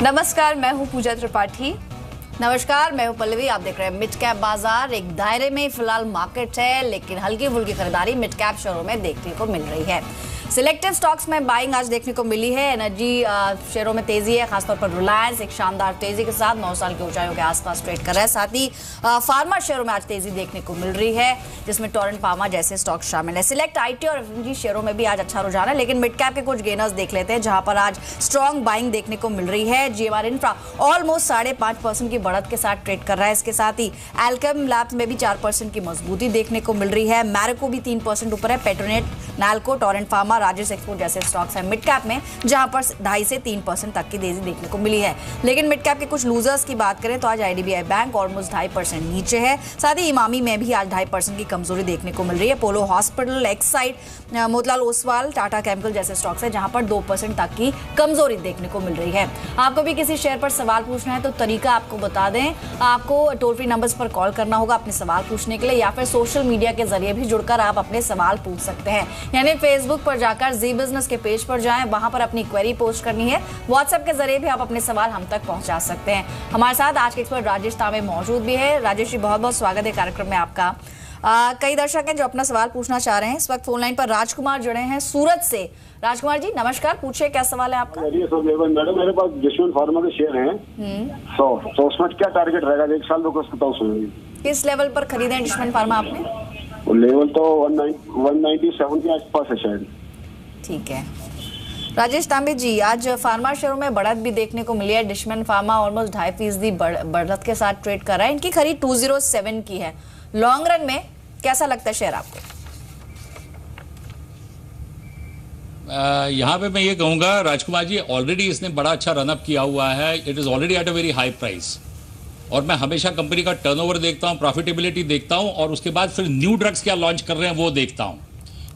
नमस्कार, मैं हूं पूजा त्रिपाठी। नमस्कार, मैं हूं पल्लवी। आप देख रहे हैं मिड कैप बाजार। एक दायरे में फिलहाल मार्केट है, लेकिन हल्की फुल्की खरीदारी मिड कैप शेयरों में देखने को मिल रही है। सिलेक्टिव स्टॉक्स में बाइंग आज देखने को मिली है। एनर्जी शेयरों में तेजी है, खासतौर पर रिलायंस एक शानदार तेजी के साथ 9 साल की ऊंचाइयों के आसपास ट्रेड कर रहा है। साथ ही फार्मा शेयरों में आज तेजी देखने को मिल रही है, जिसमें टोरेंट फार्मा जैसे स्टॉक शामिल है। सिलेक्ट आईटी और एफएमजी शेयरों में भी आज अच्छा रुझान है, लेकिन मिड कैप के कुछ गेनर्स देख लेते हैं, जहां पर आज स्ट्रॉन्ग बाइंग देखने को मिल रही है। जीएमआर इंफ्रा ऑलमोस्ट 5.5% की बढ़त के साथ ट्रेड कर रहा है। इसके साथ ही एल्केम लैब्स में भी 4% की मजबूती देखने को मिल रही है। मैरिको भी 3% ऊपर है। Petronet, NALCO, Torrent pharma, Rajesh export जैसे स्टॉक्स हैं मिड कैप में, जहां पर 2.5 से 3% तक की तेजी देखने को मिली है। लेकिन मिड कैप के कुछ लूजर्स की बात करें तो आज आईडीबीआई बैंक ऑलमोस्ट 2.5% नीचे है। साथ ही इमामी में भी आज 2.5% की कमजोरी देखने को मिल रही है। Apollo hospital, Exide, Motilal Oswal, Tata chemical जैसे स्टॉक्स हैं, जहां पर 2% तक की कमजोरी देखने को मिल रही है। आपको भी किसी शेयर पर सवाल पूछना है तो तरीका आपको बता दें। आपको टोल फ्री नंबर्स पर कॉल करना होगा अपने सवाल पूछने के लिए, या फिर सोशल मीडिया के जरिए भी जुड़कर आप अपने सवाल पूछ सकते हैं। यानी फेसबुक पर जाकर जी बिजनेस के पेज पर जाएं, वहां पर अपनी क्वेरी पोस्ट करनी है। व्हाट्सएप के जरिए भी आप अपने सवाल हम तक पहुंचा सकते हैं। हमारे साथ आज के एक्सपर्ट राजेश तांबे मौजूद भी है। राजेश जी, बहुत बहुत स्वागत है कार्यक्रम में आपका। कई दर्शक हैं जो अपना सवाल पूछना चाह रहे हैं। इस वक्त फोन लाइन पर राजकुमार जुड़े हैं सूरत से। राजकुमार जी नमस्कार, पूछिए क्या सवाल है आपका। मैडम मेरे पास जशवंत फार्मा के शेयर हैं 100, तो उसमें क्या टारगेट रहेगा? 1 साल किस लेवल पर खरीदे जशवंत फार्मा आपने? लेवल तो 197 के आसपास है शायद। ठीक है राजेश तांबे जी, आज फार्मा शेयरों में बढ़त भी देखने को मिली है। जशवंत फार्मा ऑलमोस्ट 2.5% बढ़त के साथ ट्रेड कर रहा है। इनकी खरीद 207 की है। लॉन्ग रन में कैसा लगता है शेयर आपको? यहाँ पे मैं ये कहूँगा राजकुमार जी, ऑलरेडी इसने बड़ा अच्छा रनअप किया हुआ है। It is already at a very high price. और मैं हमेशा कंपनी का टर्नओवर देखता हूँ, प्रॉफिटेबिलिटी देखता हूँ, और उसके बाद फिर न्यू ड्रग्स क्या लॉन्च कर रहे हैं वो देखता हूँ।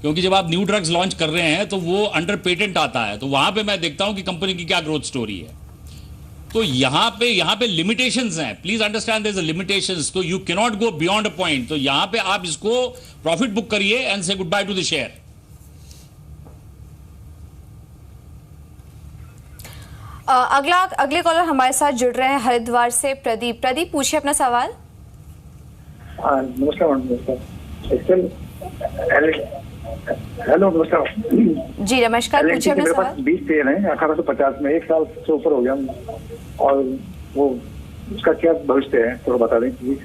क्योंकि जब आप न्यू ड्रग्स लॉन्च कर रहे हैं तो वो अंडर पेटेंट आता है, तो वहाँ पे मैं देखता हूँ कि कंपनी की क्या ग्रोथ स्टोरी है। तो यहाँ पे लिमिटेशंस हैं। Please understand there is a limitations, तो you can not go beyond a point. तो यहाँ पे आप इसको प्रॉफिट बुक करिए and say good bye to the share. अगले कॉलर हमारे साथ जुड़ रहे हैं हरिद्वार से प्रदीप। प्रदीप पूछिए अपना सवाल। नमस्कार हेलो नमस्कार जी नमस्कार, पूछिए अपना सवाल। 20 शेयर हैं 1850 में, 1 साल से ऊपर हो गया, और वो उसका क्या भविष्य है थोड़ा बता दें प्लीज।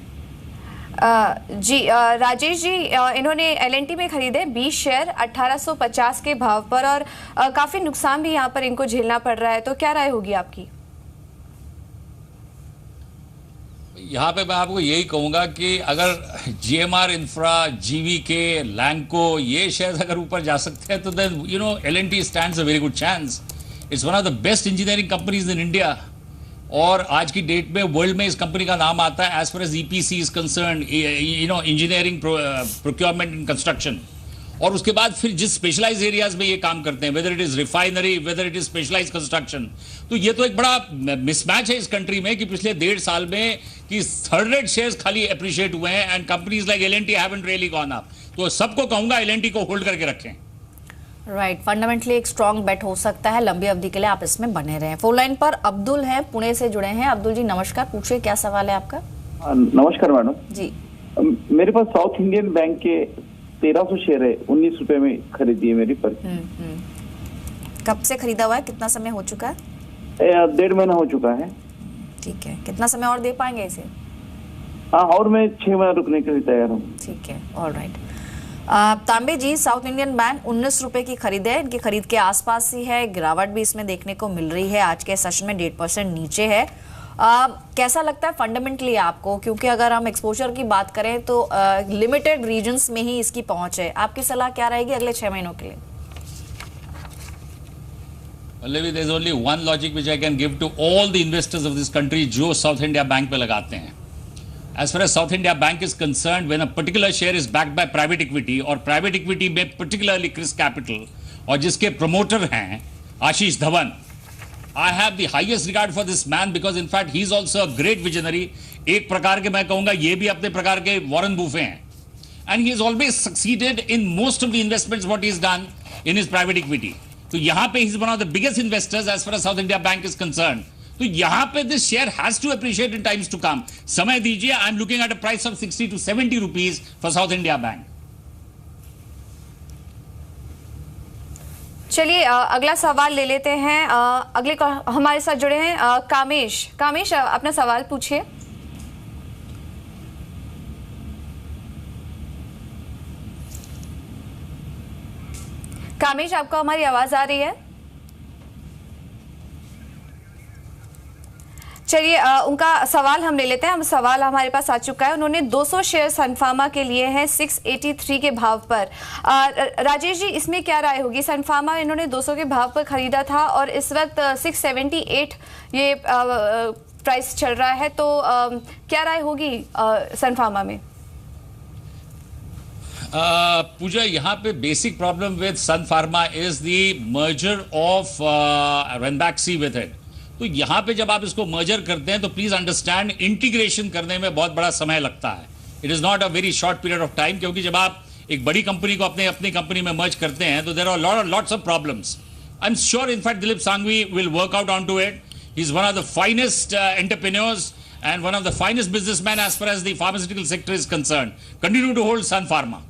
जी राजेश जी, इन्होंने एलएनटी में खरीदे 20 शेयर 1850 के भाव पर, और काफी नुकसान भी यहाँ पर इनको झेलना पड़ रहा है। तो क्या राय होगी आपकी? यहाँ पे मैं आपको यही कहूँगा कि अगर जीएमआर इंफ्रा, जीवीके, लैंको ये शेयर अगर ऊपर जा सकते हैं तो then you know LNT stands a very good chance. It's one of the best engineering companies in India, और आज की डेट में वर्ल्ड में इस कंपनी का नाम आता है as far as EPC is concern, you know engineering, procurement and construction. और उसके बाद फिर जिस स्पेशलाइज एरियाज में ये काम करते हैं, whether it is refinery, whether it is specialise construction, तो ये तो एक बड़ा मिसमैच है इस कंट्री में कि पिछले 1.5 साल में कि थर्ड रेट शेयर्स खाली एप्रिशिएट हुए हैं and companies like LNT haven't really gone up. तो सबको कहूंगा एलएनटी को होल्ड करके रखें। राइट, फंडामेंटली एक स्ट्रॉन्ग बेट हो सकता है, लंबी अवधि के लिए आप इसमें बने रहें। फोन लाइन पर अब्दुल है, पुणे से जुड़े हैं। अब्दुल जी नमस्कार, पूछिए क्या सवाल है आपका। नमस्कार मैडम जी। मेरे पास साउथ इंडियन बैंक के 1300 शेयर है, 19 रुपए में खरीदी है मेरी पर। कब से खरीदा हुआ है, कितना समय हो चुका है? 1.5 महीना हो चुका है। ठीक है, कितना समय और दे पाएंगे इसे? हाँ, और मैं 6 महीना रुकने के लिए तैयार हूँ। ठीक है, ऑल राइट। तांबे जी, साउथ इंडियन बैंक 19 रुपए की खरीद है, इनकी खरीद के आसपास ही है। गिरावट भी इसमें देखने को मिल रही है, आज के सेशन में 1.5% नीचे है। कैसा लगता है फंडामेंटली आपको? क्योंकि अगर हम एक्सपोजर की बात करें तो लिमिटेड रीजन्स में ही इसकी पहुंच है। आपकी सलाह क्या रहेगी अगले 6 महीनों के लिए? Pallavi, there's only one logic which I can give to all the investors of this country जो साउथ इंडिया बैंक पे लगाते हैं। As far as South India Bank is concerned, when a particular share is backed by private equity, और private equity में particularly Chris Capital, और जिसके promoter हैं आशीष Dhawan, I have the highest regard for this man because in fact he is also a great visionary। एक प्रकार के मैं कहूँगा ये भी अपने प्रकार के वॉरेन बुफे हैं, and he has always succeeded in most of the investments what he has done in his private equity। तो यहाँ पे he is one of the biggest investors as far as South India Bank is concerned। तो यहां पे this share has to appreciate in times to come. समय दीजिए. I am looking at a price of 60 to 70 rupees for South India Bank. चलिए अगला सवाल ले लेते हैं. अगले हमारे साथ जुड़े हैं कामेश अपना सवाल पूछिए. कामेश, आपको हमारी आवाज आ रही है? चलिए उनका सवाल हम ले लेते हैं. हम सवाल हमारे पास आ चुका है. उन्होंने 200 शेयर सन फार्मा के लिए हैं 683 के भाव पर. राजेश जी, इसमें क्या राय होगी? सन फार्मा इन्होंने 200 के भाव पर खरीदा था और इस वक्त 678 ये प्राइस चल रहा है, तो क्या राय होगी सन फार्मा में? पूजा, यहाँ पे basic problem with Sun Pharma is the merger of Ranbaxy with it. तो यहाँ पे जब आप इसको मर्जर करते हैं तो प्लीज अंडरस्टैंड, इंटीग्रेशन करने में बहुत बड़ा समय लगता है. It is not a very short period of time, क्योंकि जब आप एक बड़ी कंपनी को अपनी कंपनी में मर्ज करते हैं तो there are lots of problems. I am sure in fact Dilip Sanghvi will work out on to it. He is one of the finest entrepreneurs and one of the finest businessmen as far as the pharmaceutical sector is concerned. Continue to hold Sun Pharma.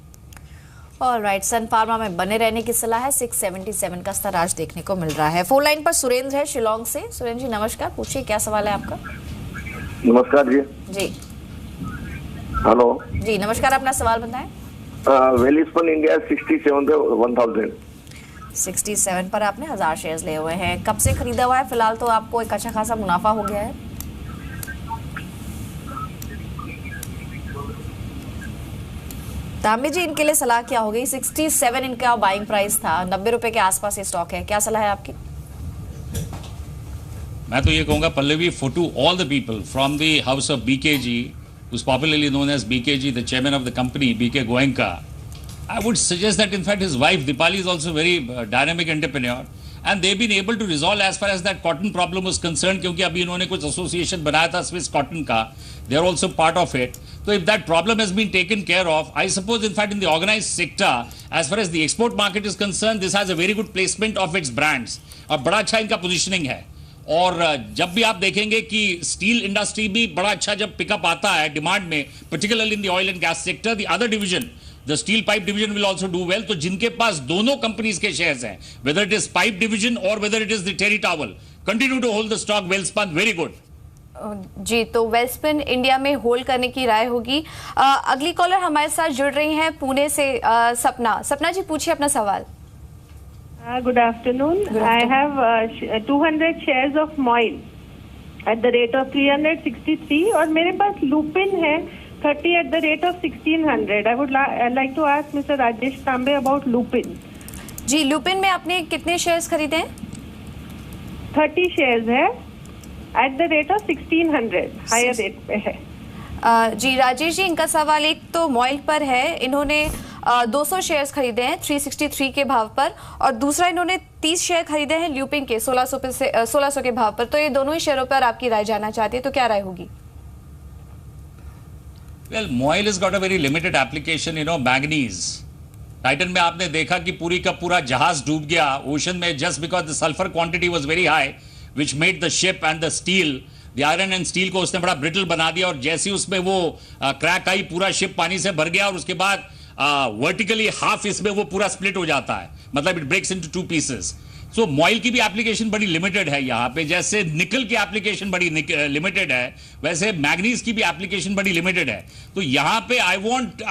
Alright, Sun Pharma में बने रहने की सलाह है. 677 का स्तर आज देखने को मिल रहा है. फोन लाइन पर सुरेंद्र है शिलोंग से. सुरेंद्र जी नमस्कार, पूछिए क्या सवाल है आपका? नमस्कार जी. जी हेलो जी नमस्कार, अपना सवाल बताएं. वेलिस्पन इंडिया 67 पे 1000. 67 पर आपने 1000 शेयर्स लिए हुए हैं. कब से खरीदा हुआ है? फिलहाल तो आपको एक अच्छा खासा मुनाफा हो गया है. तांबे जी, इनके लिए सलाह क्या होगी? 67 इनका बाइंग प्राइस था, 90 रुपए के आसपास ये स्टॉक है. क्या सलाह है आपकी? मैं तो ये कहूंगा Pallavi, for to all the people from the house of BKG, who's popularly known as BKG, the chairman of the company, BK Goenka, I would suggest that in fact his wife Dipali is also a very dynamic entrepreneur, and they've been able to resolve as far as that cotton problem was concerned, क्योंकि अभी इन्होंने कुछ association बनाया था Swiss cotton का. They are also part of it. So if that problem has been taken care of, I suppose in fact in the organized sector, as far as the export market is concerned, this has a very good placement of its brands. और बड़ा अच्छा इनका positioning है. और जब भी आप देखेंगे कि स्टील इंडस्ट्री भी बड़ा अच्छा जब पिकअप आता है डिमांड में, particularly in the oil and gas sector, the other division, the steel pipe division will also do well. तो जिनके पास दोनों कंपनीज के शेयर्स हैं, whether it is pipe division और whether it is the terry towel, continue to hold the stock Welspun. Very good जी. तो Welspun India में होल्ड करने की राय होगी. अगली कॉलर हमारे साथ जुड़ रही हैं पुणे से. सपना जी, पूछिए अपना सवाल. Good afternoon. I have 200 shares of Moil at the rate of 363 और मेरे पास Lupin है 30 at the rate of 1600. I would like to ask Mr. Rajesh Tambe about Lupin. जी, लुपिन में आपने कितने शेयर्स खरीदे हैं? 30 shares है at the rate of 1600. Higher rate पे है. जी राजेश जी, इनका सवाल एक तो मॉइल पर है. इन्होंने 200 शेयर्स खरीदे हैं 363 के भाव पर, और दूसरा इन्होंने 30 शेयर खरीदे हैं ल्यूपिन के 1600 के भाव पर. तो ये दोनों ही शेयरों पर आपकी राय जानना चाहती है, तो क्या राय होगी? Well, MOIL has got a very limited application, you know, manganese. Titan में आपने देखा कि पूरी का पूरा जहाज डूब गया ओशन में, just because the sulphur quantity was very high which made the ship and the steel, the iron and steel को उसने बड़ा ब्रिटल बना दिया. और जैसे ही उसमें वो क्रैक आई, पूरा शिप पानी से भर गया और उसके बाद वर्टिकली हाफ इसमें वो पूरा स्प्लिट हो जाता है, मतलब इट ब्रेक्स इनटू 2 पीसेस. सो मॉइल की भी एप्लीकेशन बड़ी लिमिटेड है यहाँ पे. जैसे निकल की एप्लीकेशन बड़ी लिमिटेड है, वैसे मैग्नीज की भी एप्लीकेशन बड़ी लिमिटेड है. तो यहाँ पे I want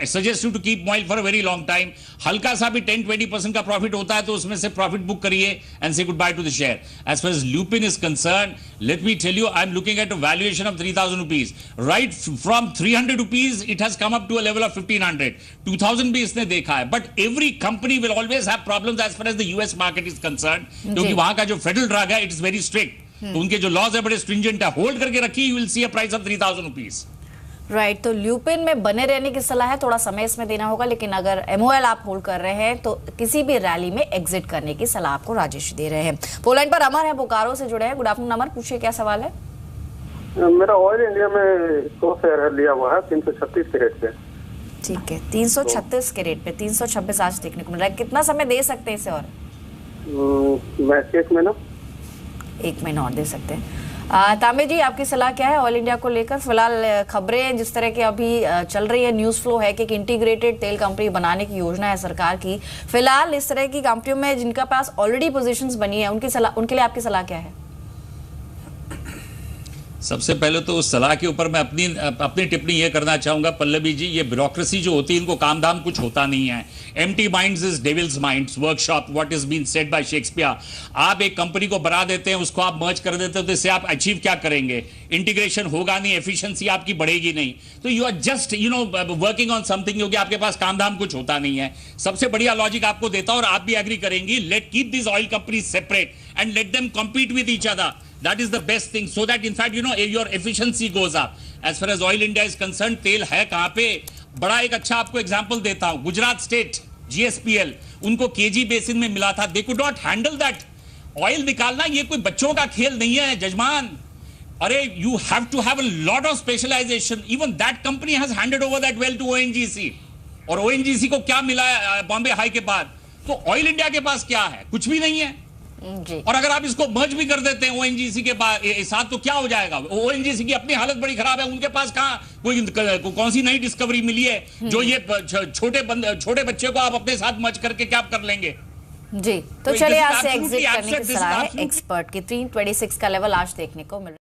suggest you to keep MOIL for a very long time. हल्का सा भी 10-20% का प्रॉफिट होता है तो उसमें से प्रॉफिट बुक करिए and say good bye to the share. As far as Lupin is concern, let me tell you, I am looking at a valuation of 3000 rupees. Right from 300 rupees it has come up to a level of 1500. 2000 भी इसने देखा है. But every company will always have problems as far as the US market is concern, क्योंकि वहां का जो federal drug है it is very strict. तो उनके जो लॉज है बड़े स्ट्रिंजेंट है. होल्ड करके रखिए, you will see a price of 3000 rupees. Right. तो ल्यूपिन में बने रहने की सलाह है. थोड़ा समय इसमें देना होगा, लेकिन अगर एमओएल आप होल्ड कर रहे हैं तो किसी भी रैली में एग्जिट करने की सलाह आपको राजेश दे रहे हैं. पोलैंड पर अमर है, बोकारो से जुड़े हैं. गुड आफ्टरनून अमर, पूछिए क्या सवाल है? मेरा ऑयल इंडिया में 100 शेयर लिया हुआ है 336 के रेट पे. ठीक है, 336 के रेट पे 326 आज देखने को मिल रहा है. कितना समय दे सकते हैं इसे? और मैं 1 महीना. 1 महीना और दे सकते हैं। तांबे जी, आपकी सलाह क्या है ऑयल इंडिया को लेकर? फिलहाल खबरें जिस तरह की अभी चल रही है, न्यूज़ फ्लो है कि एक इंटीग्रेटेड तेल कंपनी बनाने की योजना है सरकार की। फिलहाल इस तरह की कंपनियों में जिनका पास ऑलरेडी पोजीशंस बनी है, उनके लिए आपकी सलाह क्या है? सबसे पहले तो उस सलाह के ऊपर मैं अपनी टिप्पणी ये करना चाहूंगा पल्लवी जी, ये ब्यूरोक्रेसी जो होती है इनको काम धाम कुछ होता नहीं है। Empty minds is devil's minds, workshop what is been said by Shakespeare. आप एक कंपनी को बना देते हैं, उसको आप मर्ज कर देते हो, तो इससे आप अचीव क्या करेंगे? इंटीग्रेशन होगा नहीं, एफिशिएंसी आपकी बढ़ेगी नहीं, तो you are just working on something, क्योंकि आपके पास काम धाम कुछ होता नहीं है। सबसे बढ़िया लॉजिक आपको देता हूं और आप भी एग्री करेंगी, let keep this oil company separate and let them compete with each other. That is the best thing, so that in fact your efficiency goes up. As far as Oil India is concerned, तेल है कहां पे? बड़ा एक अच्छा आपको example देता हूं, गुजरात स्टेट GSPL, उनको केजी बेसिन में मिला था, they could not handle that. Oil निकालना ये कोई बच्चों का खेल नहीं है जजमान। अरे you have to have a lot of specialization. Even that company has handed over that well to ONGC. और ONGC को क्या मिला बॉम्बे हाई के बाद? तो ऑयल इंडिया के पास क्या है? कुछ भी नहीं है। जी। और अगर आप इसको मर्ज भी कर देते हैं ONGC के साथ, तो क्या हो जाएगा? ONGC की अपनी हालत बड़ी खराब है, उनके पास कहां कौन सी नई डिस्कवरी मिली है जो ये छोटे बच्चे को आप अपने साथ मर्ज करके क्या कर लेंगे? जी, तो चलिए आज से एग्जिट करने की सलाह है एक्सपर्ट की। 326 का लेवल आज देखने को मिल